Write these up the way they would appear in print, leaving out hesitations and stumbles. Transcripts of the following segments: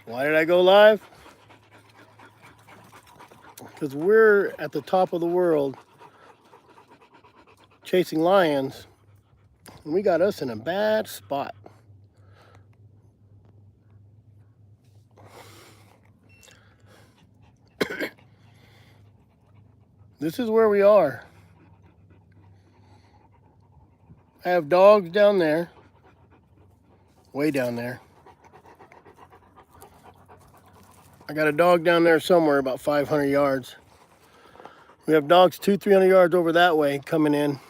Why did I go live? Because we're at the top of the world chasing lions, and we got us in a bad spot. This is where we are. I have dogs down there, way down there. I got a dog down there somewhere about 500 yards. We have dogs 200-300 yards over that way coming in.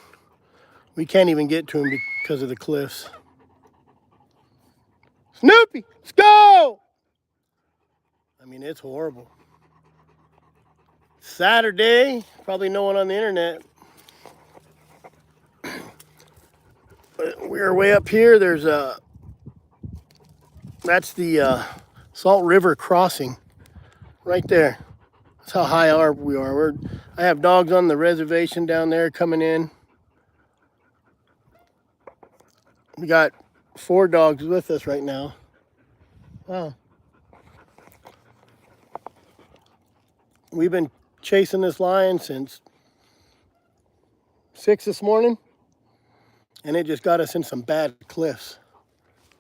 We can't even get to them because of the cliffs. Snoopy, let's go! I mean, it's horrible. Saturday, probably no one on the internet. We're way up here. That's the Salt River crossing right there. That's how high we are. I have dogs on the reservation down there coming in. We got 4 dogs with us right now. Wow. We've been chasing this lion since 6 this morning, and it just got us in some bad cliffs.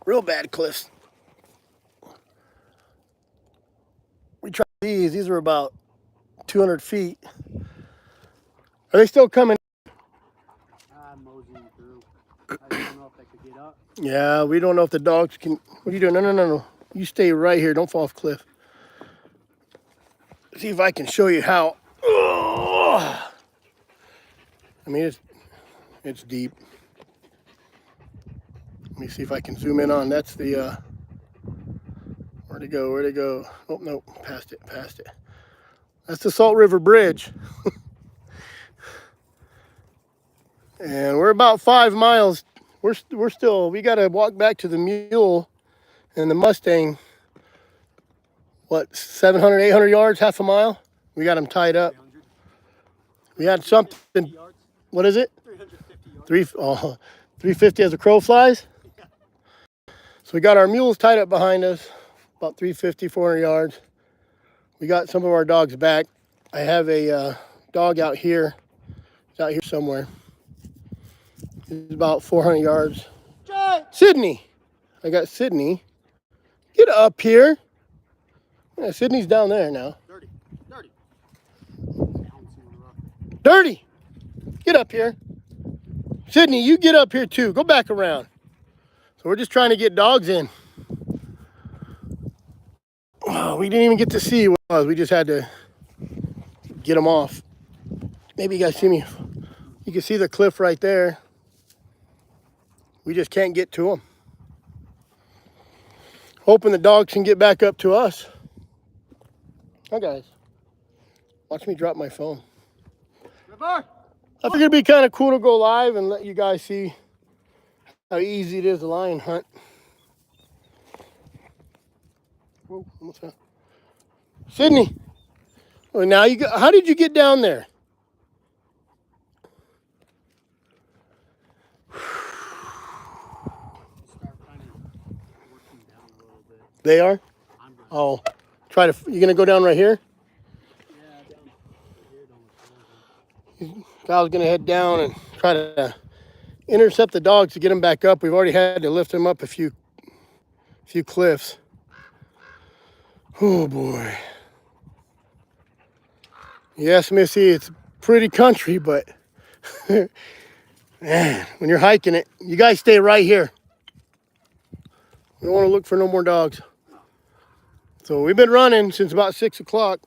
Real bad cliffs. We tried these. These are about 200 feet. Are they still coming? I'm moseying through. I don't know if they could get up. Yeah, we don't know if the dogs can. What are you doing? No. You stay right here. Don't fall off cliff. See if I can show you how. Oh! I mean, it's deep. Let me see if I can zoom in on. That's the. Where'd it go? Oh, no, past it. That's the Salt River Bridge. And we're about 5 miles. We got to walk back to the mule and the Mustang. What, 700, 800 yards, half a mile? We got them tied up. We had something. What is it? 350 yards. 350 as a crow flies? Yeah. So we got our mules tied up behind us, about 350, 400 yards. We got some of our dogs back. I have a dog out here. He's out here somewhere. He's about 400 yards. Sydney. I got Sydney. Get up here. Yeah, Sydney's down there now. Dirty. Get up here. Sydney, you get up here too. Go back around. So we're just trying to get dogs in. Oh, we didn't even get to see what it was. We just had to get them off. Maybe you guys see me. You can see the cliff right there. We just can't get to them. Hoping the dogs can get back up to us. Hi guys. Watch me drop my phone. I figured it'd be kind of cool to go live and let you guys see how easy it is to lion hunt. Whoa, almost fell. Sydney. Well, now how did you get down there? They are? Oh, you're gonna go down right here? Yeah, down here. Kyle's gonna head down and try to intercept the dogs to get them back up. We've already had to lift them up a few cliffs. Oh boy. Yes, Missy, it's pretty country, but man, when you're hiking it, you guys stay right here. We don't want to look for no more dogs. So we've been running since about 6 o'clock.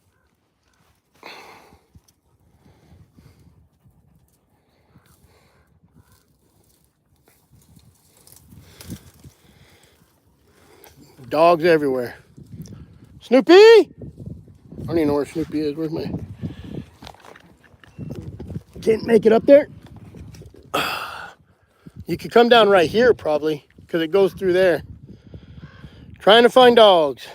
Dogs everywhere. Snoopy! I don't even know where Snoopy is. Where's my... Can't make it up there? You could come down right here probably, because it goes through there. Trying to find dogs.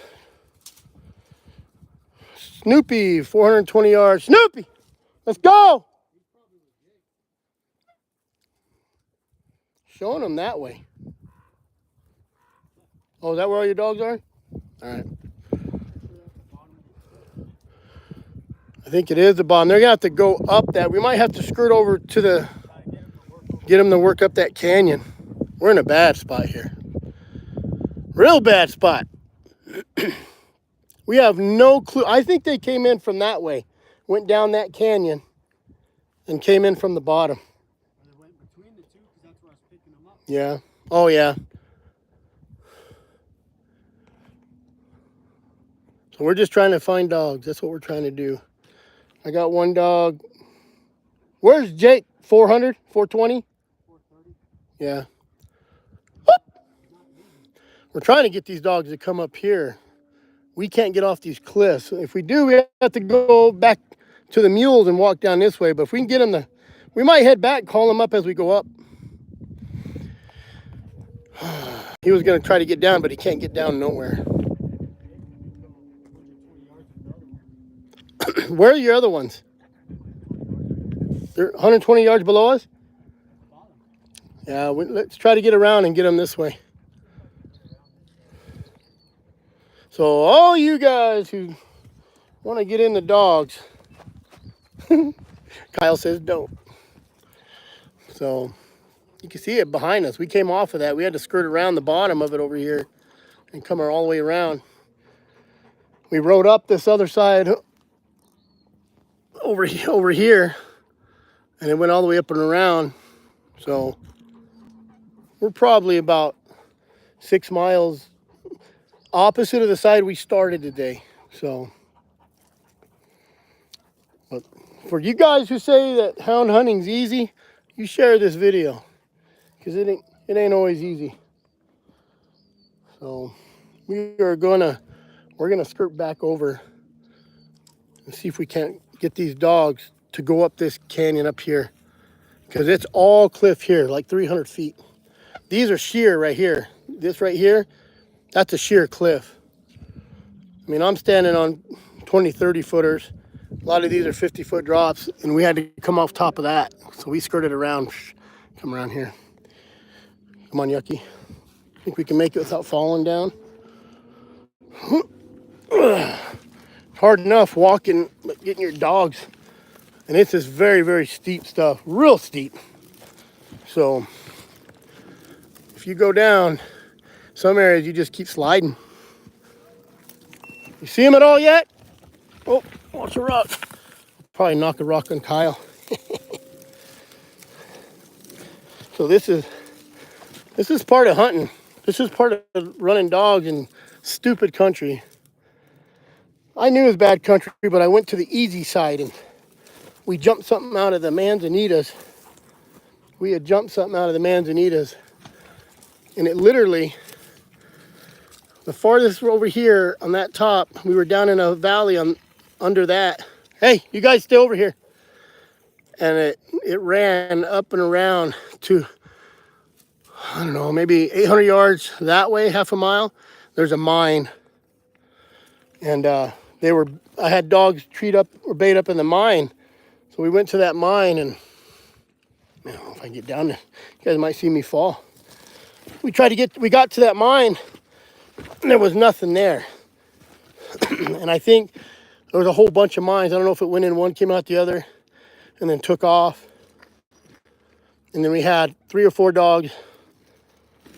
Snoopy, 420 yards. Snoopy! Let's go! Showing them that way. Oh, is that where all your dogs are? All right. I think it is the bottom. They're gonna have to go up that. We might have to skirt over to the, get them to work up that canyon. We're in a bad spot here. Real bad spot. We have no clue. I think they came in from that way, went down that canyon, and came in from the bottom. Or they went between the two because that's where I was picking them up. Yeah. Oh, yeah. So we're just trying to find dogs. That's what we're trying to do. I got one dog. Where's Jake? 400? 420? 430. Yeah. We're trying to get these dogs to come up here. We can't get off these cliffs. If we do, we have to go back to the mules and walk down this way. But if we can get them to, we might head back, call them up as we go up. He was going to try to get down, but he can't get down nowhere. Where are your other ones? They're 120 yards below us? Yeah, let's try to get around and get them this way. So all you guys who want to get in the dogs, Kyle says don't. So you can see it behind us. We came off of that. We had to skirt around the bottom of it over here and come all the way around. We rode up this other side over here, and it went all the way up and around. So we're probably about 6 miles opposite of the side we started today. So, but for you guys who say that hound hunting's easy, you share this video, because it ain't always easy. So we're gonna skirt back over and see if we can't get these dogs to go up this canyon up here, because it's all cliff here, like 300 feet. These are sheer right here. This right here, that's a sheer cliff. I mean, I'm standing on 20, 30 footers. A lot of these are 50-foot drops, and we had to come off top of that. So we skirted around, come around here. Come on, Yucky. Think we can make it without falling down? Hard enough walking, but getting your dogs. And it's this very, very steep stuff, real steep. So if you go down, some areas you just keep sliding. You see him at all yet? Oh, watch a rock. Probably knock a rock on Kyle. So this is part of hunting. This is part of running dogs in stupid country. I knew it was bad country, but I went to the easy side and we jumped something out of the manzanitas. We had jumped something out of the manzanitas, and it literally, the farthest over here on that top, we were down in a valley under that. Hey, you guys stay over here. And it ran up and around to, I don't know, maybe 800 yards that way, half a mile. There's a mine. And I had dogs treed up or bait up in the mine. So we went to that mine, and I don't know if I can get down there. You guys might see me fall. We got to that mine, and there was nothing there. And I think there was a whole bunch of mines. I don't know if it went in one, came out the other, and then took off. And then we had 3 or 4 dogs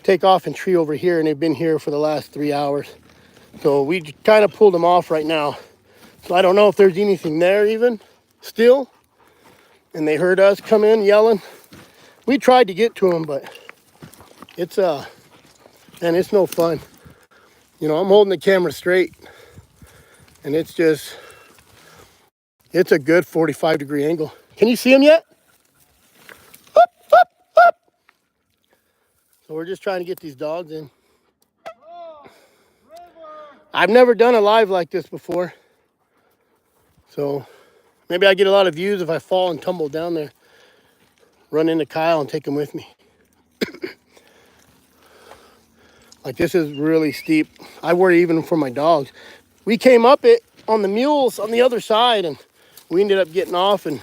take off and tree over here, and they've been here for the last 3 hours. So we kind of pulled them off right now. So I don't know if there's anything there even still. And they heard us come in yelling. We tried to get to them, but it's no fun. You know, I'm holding the camera straight, and it's a good 45-degree angle. Can you see them yet? Up, up, up. So we're just trying to get these dogs in. I've never done a live like this before. So maybe I get a lot of views if I fall and tumble down there. Run into Kyle and take him with me. Like, this is really steep. I worry even for my dogs. We came up it on the mules on the other side, and we ended up getting off and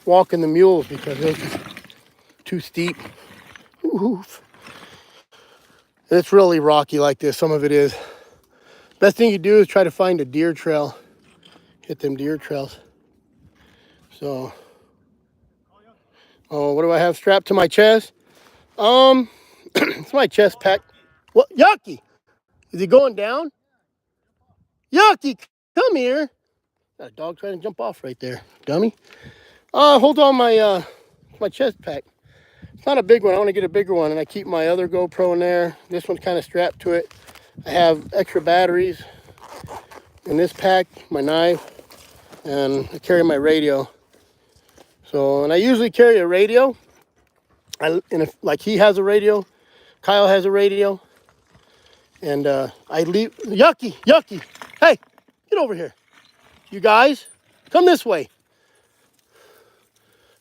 walking the mules because it was just too steep. Oof. And it's really rocky like this. Some of it is. Best thing you do is try to find a deer trail. Hit them deer trails. So, oh, what do I have strapped to my chest? It's my chest pack. What? Yucky! Is he going down? Yucky, come here. Got a dog trying to jump off right there, dummy. Hold on my chest pack. It's not a big one. I want to get a bigger one, and I keep my other GoPro in there. This one's kind of strapped to it. I have extra batteries in this pack, my knife, and I carry my radio. So, and I usually carry a radio. And if like he has a radio, Kyle has a radio, and I leave. Yucky! Hey, get over here, you guys. Come this way.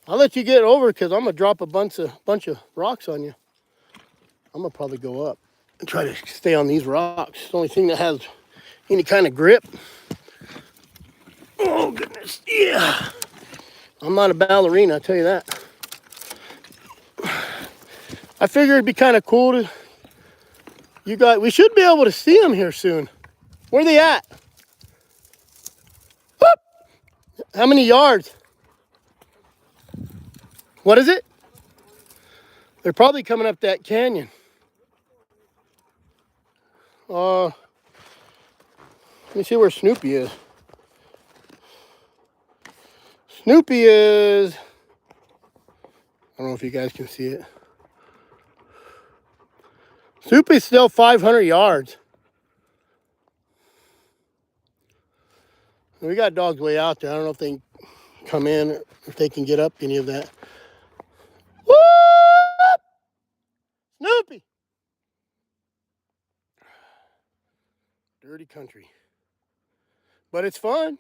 I'll let you get over because I'm gonna drop a bunch of rocks on you. I'm gonna probably go up and try to stay on these rocks. It's the only thing that has any kind of grip. Oh goodness, yeah. I'm not a ballerina, I tell you that. I figured it'd be kind of cool to, you guys, we should be able to see them here soon. Where are they at? Whoop! How many yards? What is it? They're probably coming up that canyon. Let me see where Snoopy is. Snoopy is, I don't know if you guys can see it. Snoopy's still 500 yards. We got dogs way out there. I don't know if they can come in or if they can get up any of that. Whoop! Snoopy! Dirty country. But it's fun.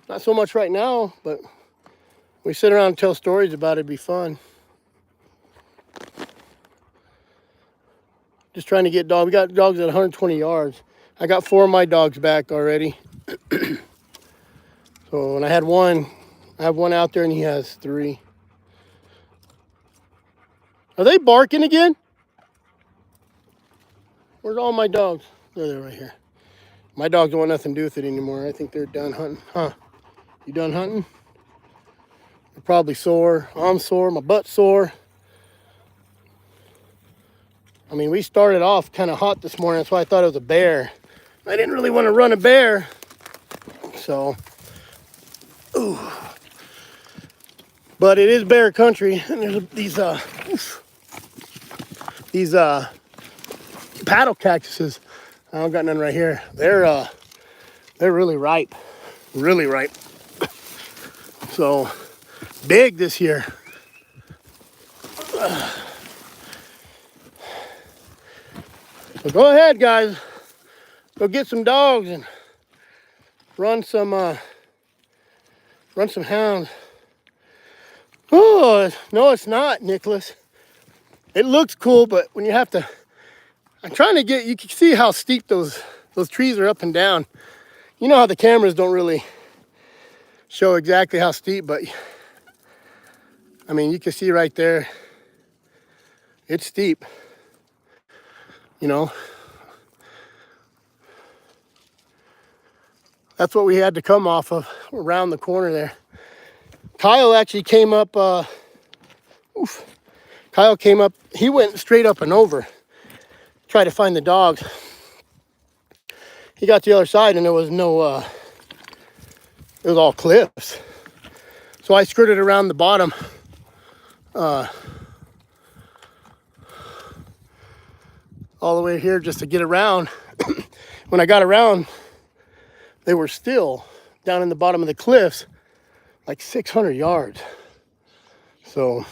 Not so much right now, but we sit around and tell stories about it. It'd be fun. Just trying to get dogs. We got dogs at 120 yards. I got 4 of my dogs back already. So, and I have one out there and he has 3. Are they barking again? Where's all my dogs? They're right here. My dogs don't want nothing to do with it anymore. I think they're done hunting. Huh? You done hunting? They're probably sore. I'm sore. My butt's sore. I mean, we started off kind of hot this morning. That's why I thought it was a bear. I didn't really want to run a bear. So, ooh. But it is bear country. And there's these paddle cactuses. I don't got none right here. They're really ripe. Really ripe. So, big this year. So go ahead, guys. Go get some dogs and run some hounds. Oh, no, it's not, Nicholas. It looks cool, but when you have to, I'm trying to get, you can see how steep those trees are up and down. You know how the cameras don't really show exactly how steep, but I mean, you can see right there, it's steep, you know. That's what we had to come off of around the corner there. Kyle actually came up, Kyle came up, he went straight up and over, tried to find the dogs. He got to the other side and there was no, it was all cliffs. So I skirted around the bottom, all the way here just to get around. When I got around, they were still down in the bottom of the cliffs, like 600 yards. So,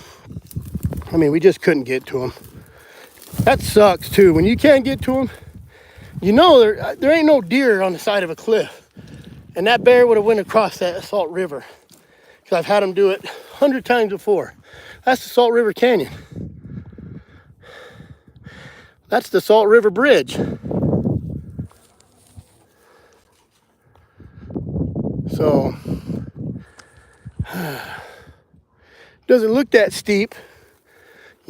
I mean, we just couldn't get to them. That sucks too. When you can't get to them, you know there ain't no deer on the side of a cliff. And that bear would have went across that Salt River. Because I've had him do it 100 times before. That's the Salt River Canyon. That's the Salt River Bridge. So, doesn't look that steep.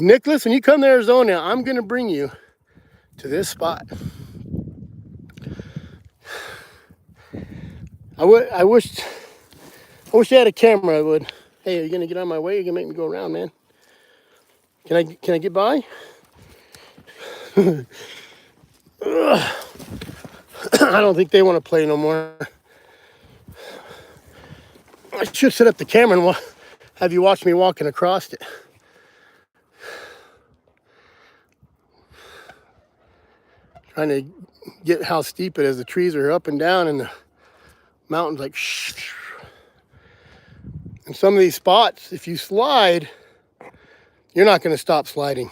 Nicholas, when you come to Arizona, I'm going to bring you to this spot. I wish I had a camera. I would. Hey, are you going to get on my way? You're going to make me go around, man. Can I get by? I don't think they want to play no more. I should set up the camera and have you watch me walking across it. Trying to get how steep it is. The trees are up and down and the mountains like shh. And some of these spots, if you slide, you're not going to stop sliding.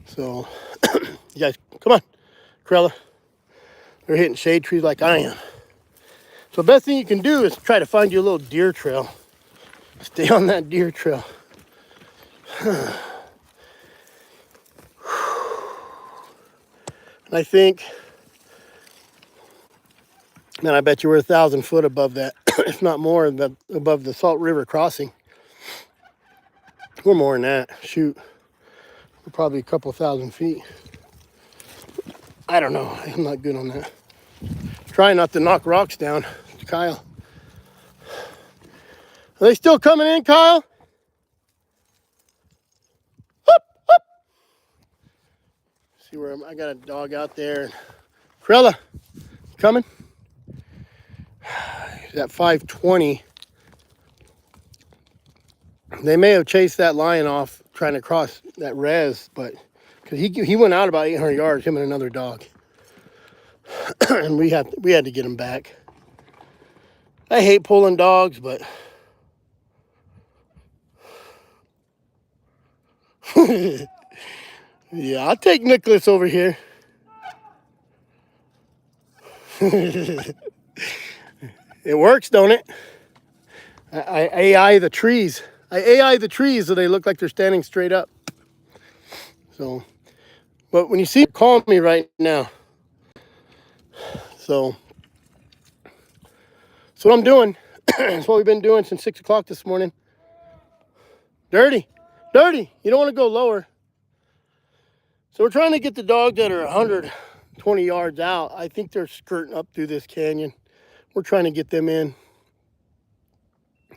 So, you guys, come on, Corella. They're hitting shade trees like I am. So the best thing you can do is try to find you a little deer trail. Stay on that deer trail. And I think, man, I bet you we're 1,000 foot above that, if not more, above the Salt River crossing. We're more than that. Shoot. We're probably a couple thousand feet. I don't know. I'm not good on that. Try not to knock rocks down. Kyle. Are they still coming in, Kyle? Hup, hup. See where I got a dog out there. Corella, coming? He's at 520. They may have chased that lion off trying to cross that res, but because he went out about 800 yards, him and another dog. And we had to get him back. I hate pulling dogs, but yeah, I'll take Nicholas over here. It works, don't it? I AI the trees. I AI the trees so they look like they're standing straight up. So, but when you see, call me right now. So, that's what I'm doing. That's what we've been doing since 6 o'clock this morning. Dirty. You don't want to go lower. So we're trying to get the dogs that are 120 yards out. I think they're skirting up through this canyon. We're trying to get them in.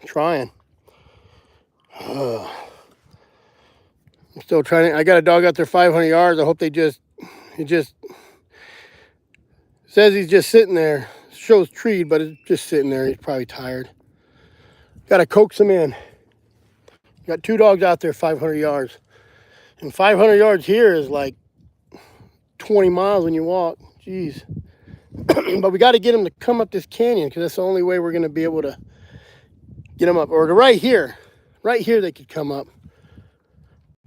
Trying. I'm still trying. I got a dog out there 500 yards. I hope he just says he's just sitting there. Shows treed, but it's just sitting there. He's probably tired. Got to coax him in. Got 2 dogs out there 500 yards. And 500 yards here is like 20 miles when you walk. Jeez. But we got to get them to come up this canyon because that's the only way we're going to be able to get them up. Or to right here. Right here they could come up.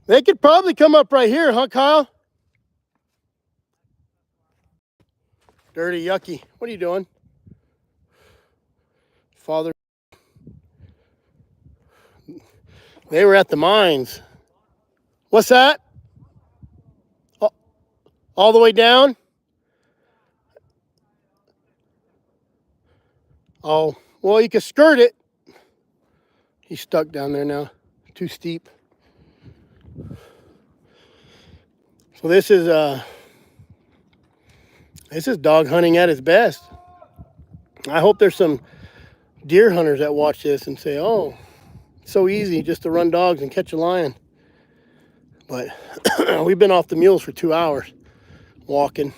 They could probably come up right here, huh, Kyle? Dirty, yucky. What are you doing? Father. They were at the mines. What's that? All the way down? Oh, well, you can skirt it. He's stuck down there now. Too steep. So this is dog hunting at its best. I hope there's some deer hunters that watch this and say, oh, it's so easy just to run dogs and catch a lion. But we've been off the mules for 2 hours walking.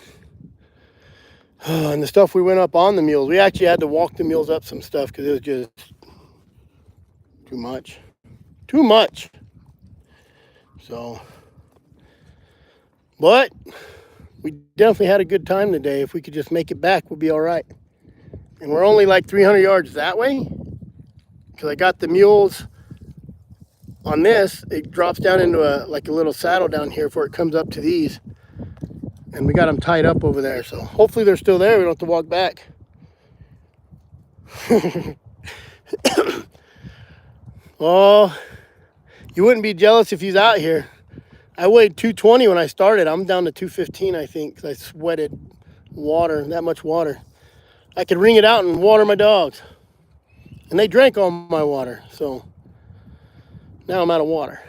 And the stuff we went up on the mules, we actually had to walk the mules up some stuff because it was just too much. Too much. So, but we definitely had a good time today. If we could just make it back, we'll be all right. And we're only like 300 yards that way because I got the mules on this. It drops down into a little saddle down here before it comes up to these. And we got them tied up over there. So hopefully they're still there. We don't have to walk back. Oh, you wouldn't be jealous if he's out here. I weighed 220 when I started. I'm down to 215, I think, because I sweated water, that much water. I could wring it out and water my dogs. And they drank all my water. So Now I'm out of water.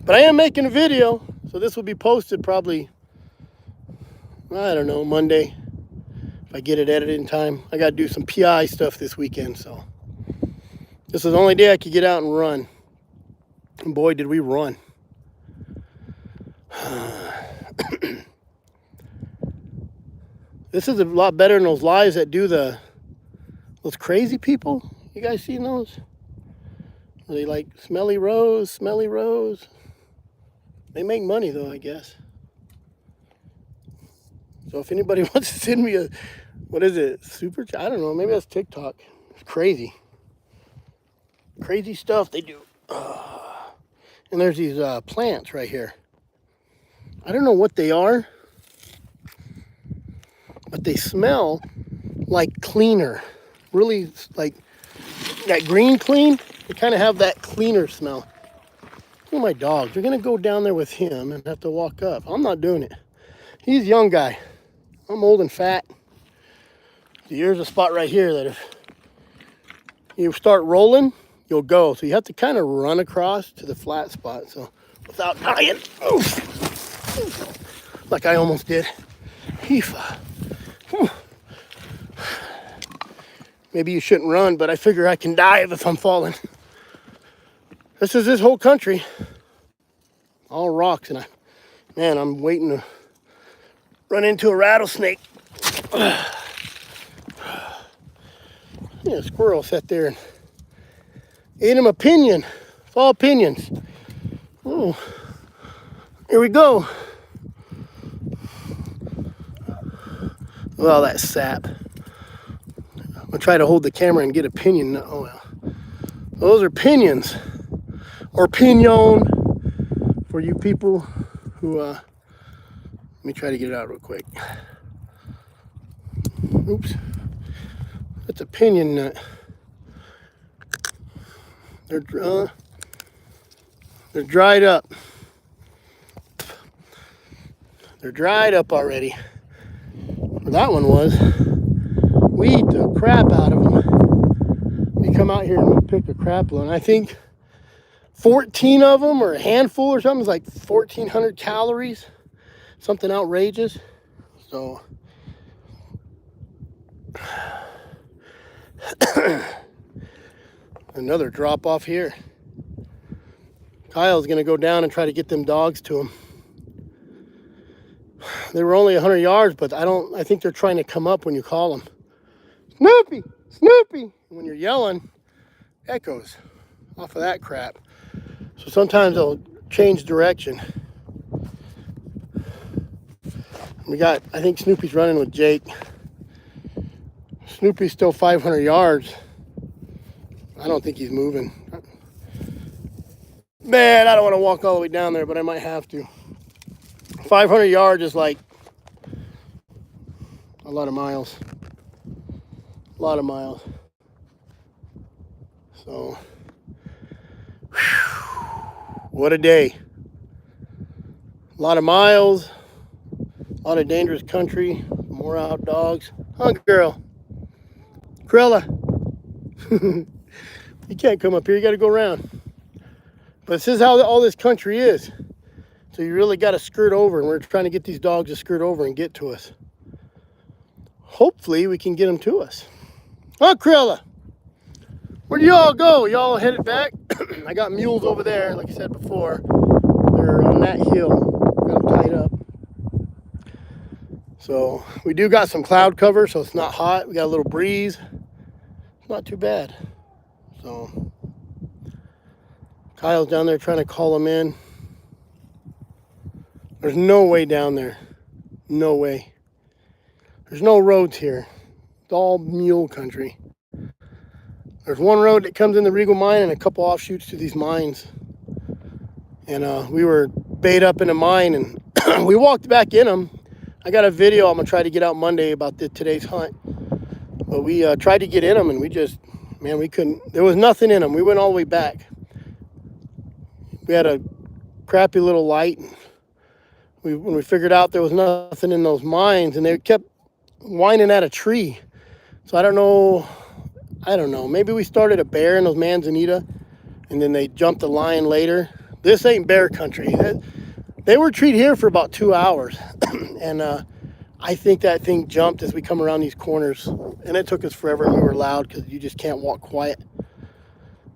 But I am making a video, so this will be posted probably, I don't know, Monday. If I get it edited in time. I got to do some PI stuff this weekend, so. This is the only day I could get out and run. And boy, did we run. This is a lot better than those lives that do those crazy people. You guys seen those? They like smelly rose, smelly rose. They make money though, I guess. So if anybody wants to send me a, what is it, super chat? I don't know, maybe that's TikTok. It's crazy. Crazy stuff they do. And there's these plants right here. I don't know what they are, but they smell like cleaner. Really like that green clean. They kind of have that cleaner smell. Look at my dogs. They're going to go down there with him and have to walk up. I'm not doing it. He's a young guy. I'm old and fat. So here's a spot right here that if you start rolling, you'll go. So you have to kind of run across to the flat spot. So without dying. Oof. Like I almost did. Maybe you shouldn't run, but I figure I can dive if I'm falling. This is this whole country. All rocks, and I'm waiting to run into a rattlesnake. Yeah, a squirrel sat there and ate him a pinion. It's all pinions. Oh, here we go. Well, that sap. I'll try to hold the camera and get a pinion. Oh, well. Those are pinions. Or pinion for you people who, let me try to get it out real quick. Oops. That's a pinion nut. They're dried up. They're dried up already. Well, that one was. We eat the crap out of them. We come out here and we pick a crap load. And I think 14 of them, or a handful or something, is like 1,400 calories. Something outrageous. So another drop off here. Kyle's gonna go down and try to get them dogs to him. They were only 100 yards, but I think they're trying to come up when you call them. Snoopy, Snoopy. When you're yelling, echoes off of that crap. So sometimes they'll change direction. I think Snoopy's running with Jake. Snoopy's still 500 yards. I don't think he's moving. Man, I don't want to walk all the way down there, but I might have to. 500 yards is like a lot of miles. A lot of miles. So, whew, what a day. A lot of miles. A lot of dangerous country. More out dogs. Huh, girl? Krella. You can't come up here. You got to go around. But this is how all this country is. So you really got to skirt over. And we're trying to get these dogs to skirt over and get to us. Hopefully we can get them to us. Huh, Krella? Where do y'all go? Y'all headed back? I got mules over there, like I said before. They're on that hill. Got them tied up. So we do got some cloud cover, so it's not hot. We got a little breeze. It's not too bad. So Kyle's down there trying to call them in. There's no way down there. No way. There's no roads here. It's all mule country. There's one road that comes in the Regal mine and a couple offshoots to these mines. And we were bait up in a mine and we walked back in them. I got a video I'm going to try to get out Monday about today's hunt. But we tried to get in them and we couldn't. There was nothing in them. We went all the way back. We had a crappy little light. When we figured out there was nothing in those mines, and they kept whining at a tree. So I don't know. Maybe we started a bear in those manzanita, and then they jumped the line later. This ain't bear country. They were treed here for about 2 hours, and I think that thing jumped as we come around these corners, and it took us forever, and we were loud because you just can't walk quiet.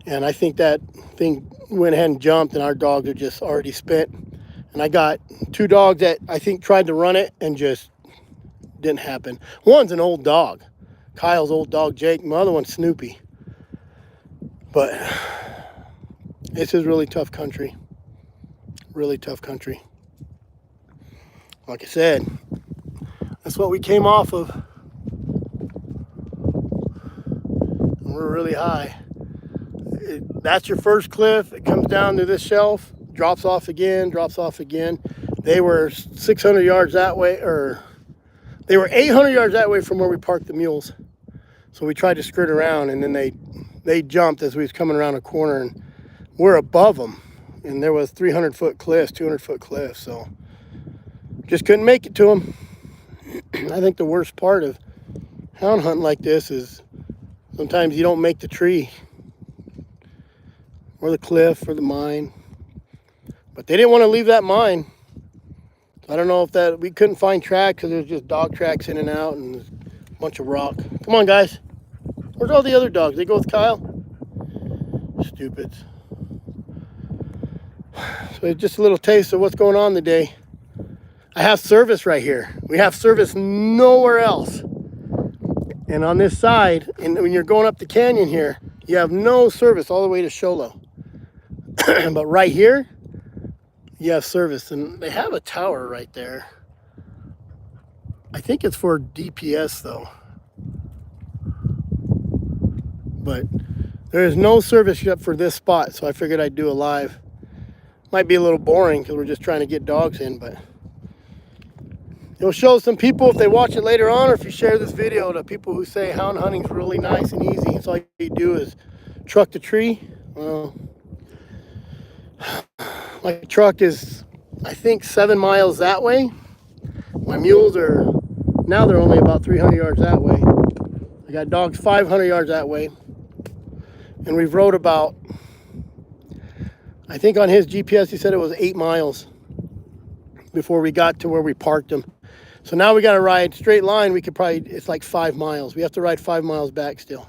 And I think that thing went ahead and jumped, and our dogs are just already spent. And I got 2 dogs that I think tried to run it and just didn't happen. One's an old dog, Kyle's old dog Jake. My other one's Snoopy. But this is really tough country. Really tough country. Like I said, that's what we came off of. And we're really high. That's your first cliff. It comes down to this shelf, drops off again, drops off again. They were 600 yards that way, or they were 800 yards that way from where we parked the mules. So we tried to skirt around, and then they jumped as we was coming around a corner, and we're above them. And there was 300-foot cliffs, 200-foot cliffs, so just couldn't make it to them. I think the worst part of hound hunting like this is sometimes you don't make the tree or the cliff or the mine. But they didn't want to leave that mine. I don't know if we couldn't find track because there's just dog tracks in and out and there's a bunch of rock. Come on, guys. Where's all the other dogs? They go with Kyle? Stupids. So it's just a little taste of what's going on today. I have service right here. We have service nowhere else. And on this side, and when you're going up the canyon here, you have no service all the way to Sholo. But right here, you have service. And they have a tower right there. I think it's for DPS though. But there is no service yet for this spot, so I figured I'd do a live. Might be a little boring because we're just trying to get dogs in, but it'll show some people if they watch it later on, or if you share this video to people who say hound hunting is really nice and easy. It's all you do is truck the tree. Well, my truck is, I think, 7 miles that way. My mules are, now they're only about 300 yards that way. I got dogs 500 yards that way. And we've rode about, I think on his GPS he said it was 8 miles before we got to where we parked them. So now we got to ride straight line. We could probably, it's like 5 miles. We have to ride 5 miles back still.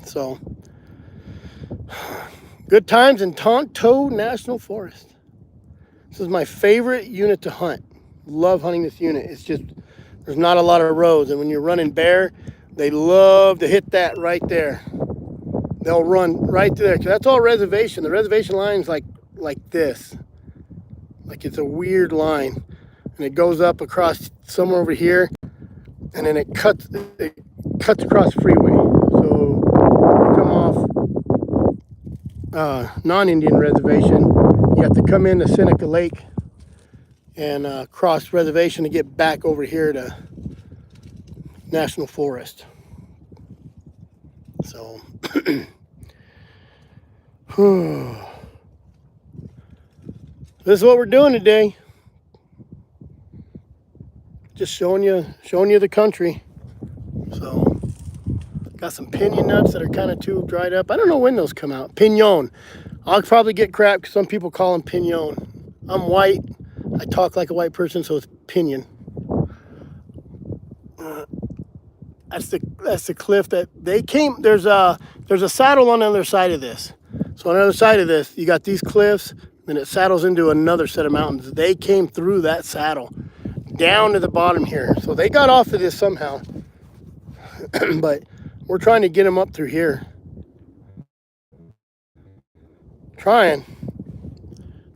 So, good times in Tonto National Forest. This is my favorite unit to hunt. Love hunting this unit. It's just, there's not a lot of roads. And when you're running bear, they love to hit that right there. They'll run right there. That's all reservation. The reservation line is like this. Like it's a weird line. And it goes up across somewhere over here, and then it cuts across the freeway. So you come off non-Indian reservation, you have to come into Seneca Lake and cross reservation to get back over here to National Forest. So this is what we're doing today. Just showing you the country. So got some pinon nuts that are kind of too dried up. I don't know when those come out. Pinon. I'll probably get crap because some people call them pinon. I'm white. I talk like a white person, so it's pinion. That's the cliff that they came. There's a saddle on the other side of this. So on the other side of this, you got these cliffs, then it saddles into another set of mountains. They came through that saddle down to the bottom here. So they got off of this somehow. But we're trying to get them up through here. Trying.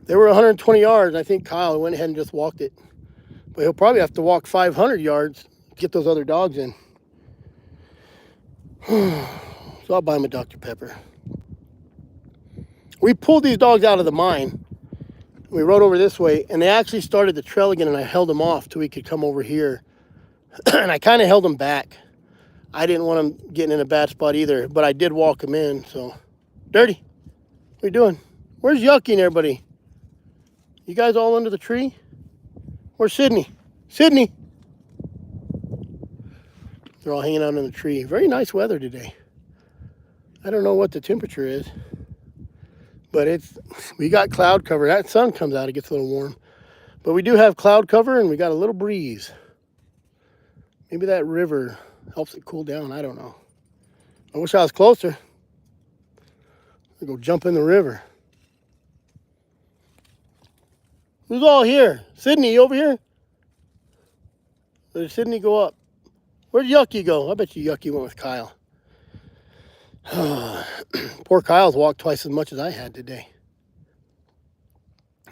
They were 120 yards. I think Kyle went ahead and just walked it. But he'll probably have to walk 500 yards to get those other dogs in. So I'll buy him a Dr. Pepper. We pulled these dogs out of the mine. We rode over this way, and they actually started the trail again, and I held them off till we could come over here. And I kind of held them back. I didn't want them getting in a bad spot either, but I did walk them in, so. Dirty, what are you doing? Where's Yucky and everybody? You guys all under the tree? Where's Sydney? Sydney! They're all hanging out in the tree. Very nice weather today. I don't know what the temperature is. But we got cloud cover. That sun comes out, it gets a little warm. But we do have cloud cover and we got a little breeze. Maybe that river helps it cool down. I don't know. I wish I was closer. I'll go jump in the river. Who's all here? Sydney, you over here? Or did Sydney go up? Where'd Yucky go? I bet you Yucky went with Kyle. Poor Kyle's walked twice as much as I had today.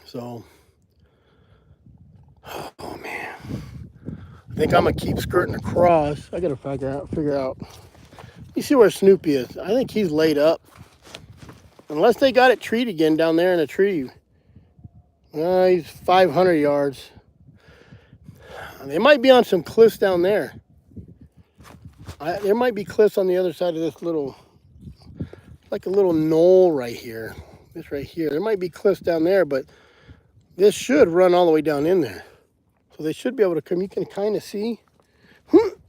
So, oh man. I think I'm gonna keep skirting across. I gotta figure out. You see where Snoopy is? I think he's laid up. Unless they got it treed again down there in a tree. He's 500 yards. They might be on some cliffs down there. There might be cliffs on the other side of this little, like a little knoll right here. This right here. There might be cliffs down there, but this should run all the way down in there. So they should be able to come. You can kind of see. You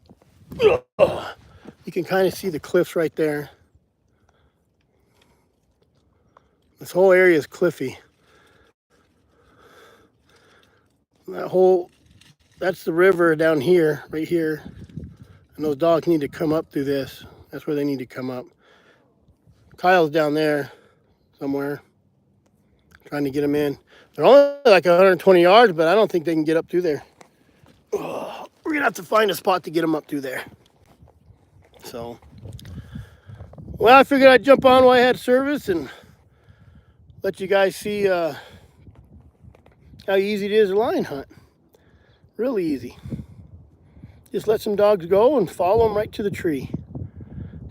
can kind of see the cliffs right there. This whole area is cliffy. That's the river down here, right here. And those dogs need to come up through this. That's where they need to come up. Kyle's down there somewhere, trying to get them in. They're only like 120 yards, but I don't think they can get up through there. We're gonna have to find a spot to get them up through there. So, well, I figured I'd jump on while I had service and let you guys see how easy it is to line hunt. Really easy. Just let some dogs go and follow them right to the tree.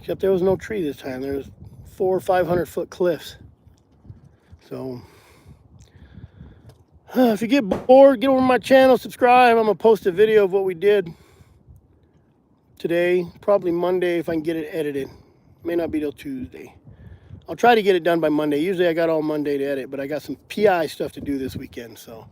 Except there was no tree this time. There was 400 or 500 foot cliffs. So, if you get bored, get over to my channel, subscribe. I'm going to post a video of what we did today. Probably Monday if I can get it edited. May not be till Tuesday. I'll try to get it done by Monday. Usually I got all Monday to edit, but I got some PI stuff to do this weekend, so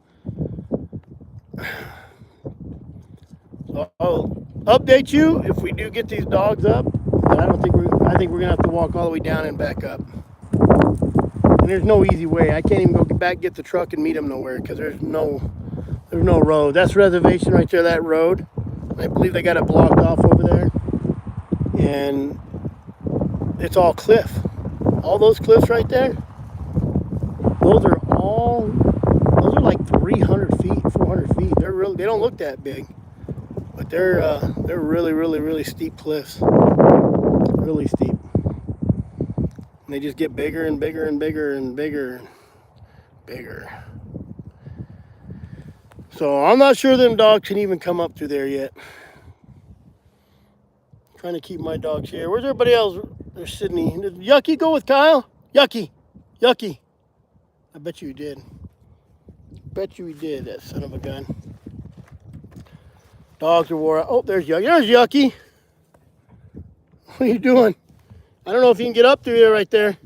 I'll update you if we do get these dogs up. But I think we're gonna have to walk all the way down and back up. And there's no easy way. I can't even go back, get the truck and meet them nowhere because there's no road. That's reservation right there, that road. I believe they got it blocked off over there. And it's all cliff. All those cliffs right there, those are like 300 feet, 400 feet. They don't look that big, but they're really, really, really steep cliffs. Really steep. And they just get bigger and bigger and bigger and bigger and bigger. So I'm not sure them dogs can even come up through there yet. I'm trying to keep my dogs here. Where's everybody else? There's Sydney. Did Yucky go with Kyle? Yucky. Yucky. I bet you he did. Bet you he did, that son of a gun. Dogs are wore out. Oh, there's Yucky. There's Yucky. What are you doing? I don't know if you can get up through there right there.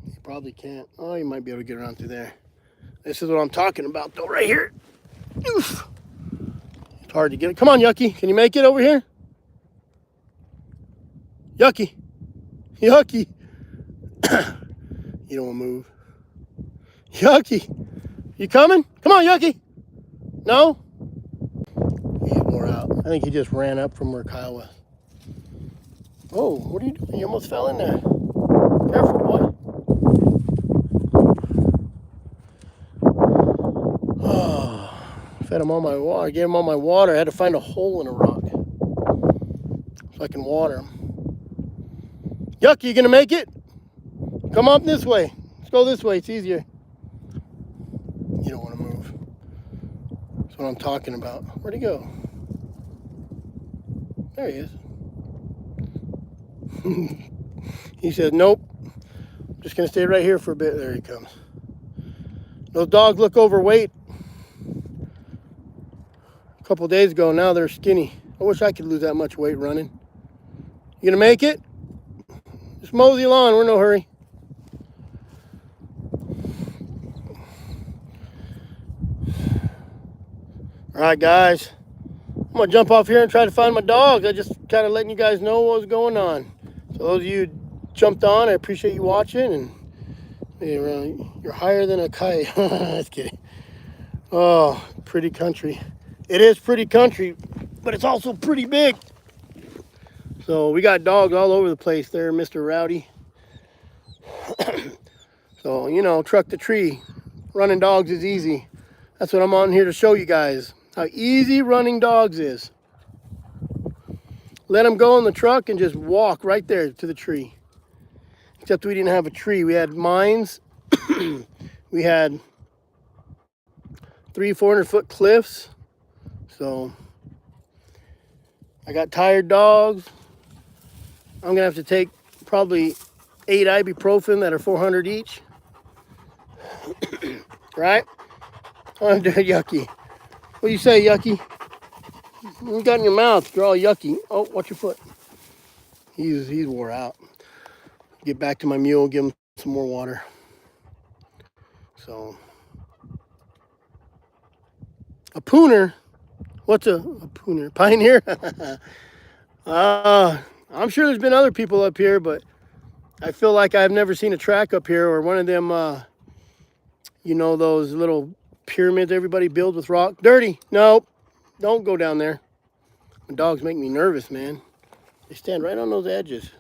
You probably can't. Oh, you might be able to get around through there. This is what I'm talking about, though, right here. Oof. It's hard to get it. Come on, Yucky. Can you make it over here? Yucky. Yucky. You don't want to move. Yucky. You coming? Come on, Yucky. No? He wore out. I think he just ran up from where Kyle was. Oh, what are you doing? You almost fell in there. Careful, boy. Oh, fed him all my water. Gave him all my water. I had to find a hole in a rock so I can water him. Yucky, you gonna make it? Come up this way. Let's go this way. It's easier. You don't want to move. That's what I'm talking about. Where'd he go? There he is. He says, nope. I'm just gonna stay right here for a bit. There he comes. Those dogs look overweight. A couple days ago, now they're skinny. I wish I could lose that much weight running. You gonna make it? Just mosey along, we're in no hurry. All right, guys. I'm gonna jump off here and try to find my dogs. I just kind of letting you guys know what was going on. So those of you jumped on. I appreciate you watching, and you're higher than a kite. Just kidding. Oh, pretty country. It is pretty country, but it's also pretty big. So we got dogs all over the place there, Mr. Rowdy. So, you know, truck the tree. Running dogs is easy. That's what I'm on here to show you guys. How easy running dogs is. Let them go in the truck and just walk right there to the tree. Except we didn't have a tree. We had mines. We had 300-400 foot cliffs. So I got tired dogs. I'm going to have to take probably 8 ibuprofen that are 400 each. Right? I'm dead yucky. What do you say, yucky? What you got in your mouth? You're all yucky. Oh, watch your foot. He's wore out. Get back to my mule, give him some more water. So, a pooner. What's a pooner? Pioneer? I'm sure there's been other people up here, but I feel like I've never seen a track up here or one of them, you know, those little pyramids everybody builds with rock. Dirty. Nope. Don't go down there. My dogs make me nervous, man. They stand right on those edges.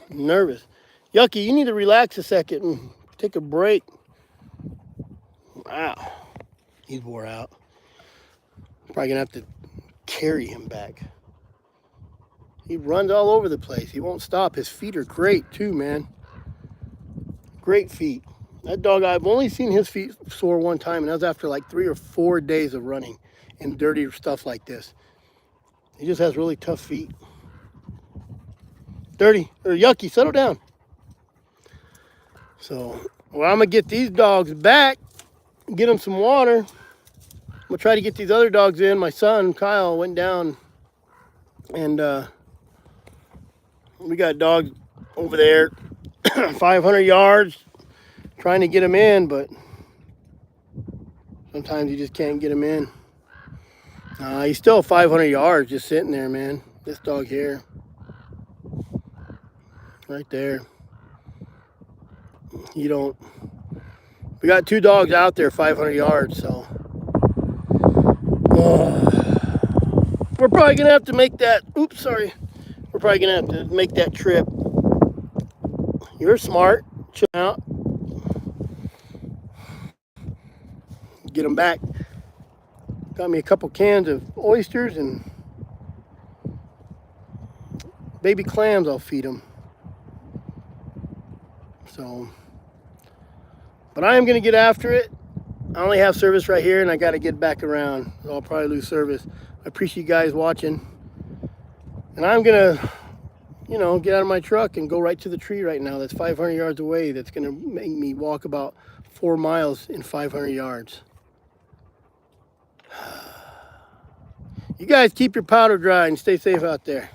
Nervous. Yucky, you need to relax a second and take a break. Wow. He's wore out. Probably going to have to carry him back. He runs all over the place. He won't stop. His feet are great too, man. Great feet. That dog, I've only seen his feet sore one time, and that was after like 3 or 4 days of running and dirty stuff like this. He just has really tough feet. Dirty, or yucky, settle down. So, well, I'm going to get these dogs back, get them some water. I'm going to try to get these other dogs in. My son, Kyle, went down, and we got dogs over there, 500 yards, trying to get them in, but sometimes you just can't get them in. He's still 500 yards just sitting there, man. This dog here. Right there. You don't... We got 2 dogs out there 500 yards, so... we're probably going to have to make that... Oops, sorry. We're probably going to have to make that trip. You're smart. Chill out. Get them back. Got me a couple cans of oysters and baby clams I'll feed them. So, but I am going to get after it. I only have service right here and I got to get back around. So I'll probably lose service. I appreciate you guys watching. And I'm going to, you know, get out of my truck and go right to the tree right now. That's 500 yards away. That's going to make me walk about 4 miles in 500 yards. You guys keep your powder dry and stay safe out there.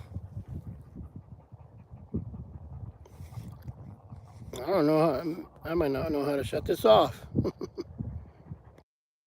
I don't know how, I might not know how to shut this off.